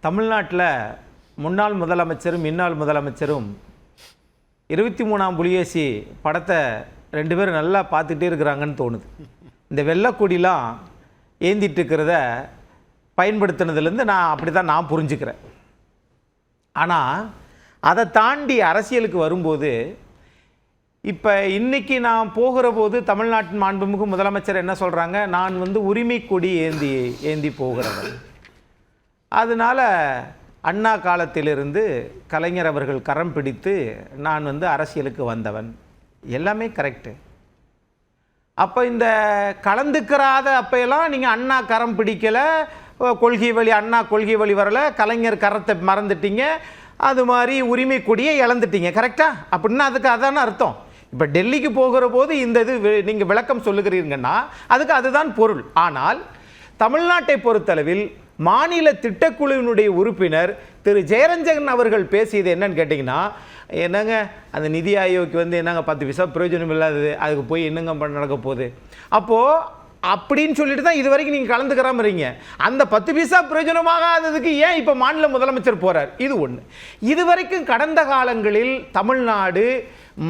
தமிழ்நாட்டில் முன்னாள் முதலமைச்சரும் இன்னாள் முதலமைச்சரும் 23ஆம் புலிகேசி படத்தை 2 பேரும் நல்லா பார்த்துட்டே இருக்கிறாங்கன்னு தோணுது. இந்த வெள்ளைக்கொடிலாம் ஏந்திட்டு இருக்கிறத பயன்படுத்தினதுலேருந்து அப்படி தான் நான் புரிஞ்சுக்கிறேன். ஆனால் அதை தாண்டி அரசியலுக்கு வரும்போது இப்போ இன்றைக்கி நான் போகிற போது தமிழ்நாட்டின் மாண்புமிகு முதலமைச்சர் என்ன சொல்கிறாங்க, நான் உரிமை கொடி ஏந்தி போகிறவன், அதனால் அண்ணா காலத்திலிருந்து கலைஞர் அவர்கள் கரம் பிடித்து நான் அரசியலுக்கு வந்தவன், எல்லாமே கரெக்டு. அப்போ இந்த கலந்துக்கிறாத அப்பையெல்லாம் நீங்கள் அண்ணா கரம் பிடிக்கலை, கொள்கை வழி அண்ணா கொள்கை வழி வரலை, கலைஞர் கரத்தை மறந்துட்டீங்க, அது மாதிரி உரிமை கொடியை இழந்துட்டீங்க, கரெக்டா? அப்படின்னா அதுக்கு அதான அர்த்தம். இப்போ டெல்லிக்கு போகிற போது இந்த இது நீங்கள் விளக்கம் சொல்லுகிறீங்கன்னா அதுக்கு அதுதான் பொருள். ஆனால் தமிழ்நாட்டை பொறுத்தளவில் மாநில திட்டக்குழுவினுடைய உறுப்பினர் திரு ஜெயரஞ்சன் அவர்கள் பேசியது என்னன்னு கேட்டிங்கன்னா, என்னங்க அந்த நிதி ஆயோக்கு என்னங்க 10 பைசா பிரயோஜனம் இல்லாதது, அதுக்கு போய் என்னங்க நடக்க போகுது அப்போது அப்படின்னு சொல்லிட்டு தான் இது வரைக்கும் நீங்கள் கலந்துக்கிறாம இருக்கீங்க. அந்த 10 பைசா பிரயோஜனமாகாததுக்கு ஏன் இப்போ மாநில முதலமைச்சர் போகிறார்? இது ஒன்று. இது வரைக்கும் கடந்த காலங்களில் தமிழ்நாடு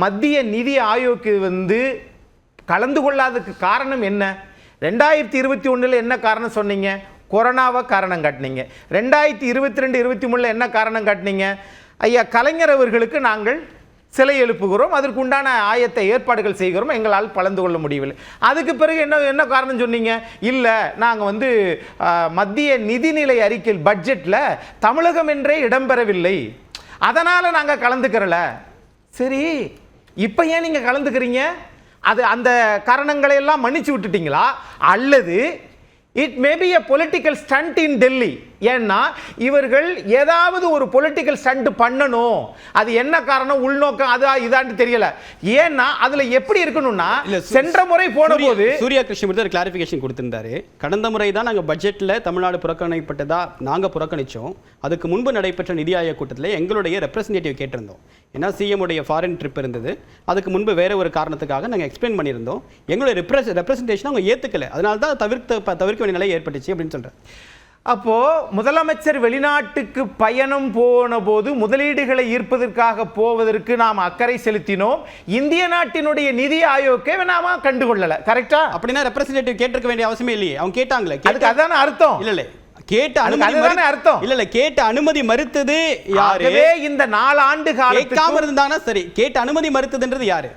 மத்திய நிதி ஆயோக்கு கலந்து கொள்ளாததுக்கு காரணம் என்ன? 2021 என்ன காரணம் சொன்னீங்க? கொரோனாவை காரணம் காட்டினீங்க. 2022-23 என்ன காரணம் காட்டினீங்க? ஐயா கலைஞர் அவர்களுக்கு நாங்கள் சிலை எழுப்புகிறோம், அதற்கு உண்டான ஆயத்த ஏற்பாடுகள் செய்கிறோம், எங்களால் கலந்து கொள்ள முடியவில்லை. அதுக்கு பிறகு என்ன காரணம் சொன்னீங்க? இல்லை நாங்கள் மத்திய நிதிநிலை அறிக்கையில் பட்ஜெட்டில் தமிழகம் என்றே இடம்பெறவில்லை, அதனால் நாங்கள் கலந்துக்கிறல. சரி, இப்போ ஏன் நீங்கள் கலந்துக்கிறீங்க? அந்த காரணங்களை எல்லாம் மன்னிச்சு விட்டுட்டீங்களா? அல்லது it may be a political stunt in Delhi. ஏன்னா இவர்கள் ஏதாவது ஒரு பொலிட்டிக்கல் ஸ்டண்ட் பண்ணணும், அது என்ன காரணம், உள்நோக்கம் இதான்னு தெரியல. ஏன்னா அதுல எப்படி இருக்கணும்னா, சென்ற முறை போன போது சூர்யா கிருஷ்ணமூர்த்தி ஒரு கிளாரிஃபிகேஷன் கொடுத்திருந்தாரு. கடந்த முறை தான் நாங்கள் பட்ஜெட்ல தமிழ்நாடு புறக்கணிப்பட்டதா நாங்கள் புறக்கணிச்சோம். அதுக்கு முன்பு நடைபெற்ற நிதி ஆயோக் கூட்டத்தில் எங்களுடைய ரெப்ரசன்டேட்டிவ் கேட்டிருந்தோம். ஏன்னா சிஎம் உடைய ஃபாரின் ட்ரிப் இருந்தது, அதுக்கு முன்பு வேற ஒரு காரணத்துக்காக நாங்கள் எக்ஸ்பிளைன் பண்ணியிருந்தோம். எங்களுடைய ரெப்ரசன்டேஷன் அவங்க ஏற்றுக்கல, அதனால தான் தவிர்க்க வேண்டிய நிலை ஏற்பட்டுச்சு அப்படின்னு சொல்கிறேன். அப்போ முதலமைச்சர் வெளிநாட்டுக்கு பயணம் போன போது முதலீடுகளை ஈர்ப்பதற்காக போவதற்கு நாம் அக்கறை செலுத்தினோம். இந்திய நாட்டினுடைய நிதி ஆயோக்கை நாம கண்டுகொள்ளல, கரெக்டா? அப்படின்னா ரெப்ரசன்டேட்டிவ் கேட்டிருக்க வேண்டிய அவசியமே இல்லையே. அவங்க கேட்டாங்களே, அதுக்கு அதான அர்த்தம். இல்ல கேட்ட அனுமதி அர்த்தம் இல்ல கேட்ட அனுமதி மறுத்தது யாரு? இந்த 4 ஆண்டு காலம் கேட்காம இருந்தாங்கன்னா சரி, கேட்ட அனுமதி மறுத்ததுன்றது யாரு?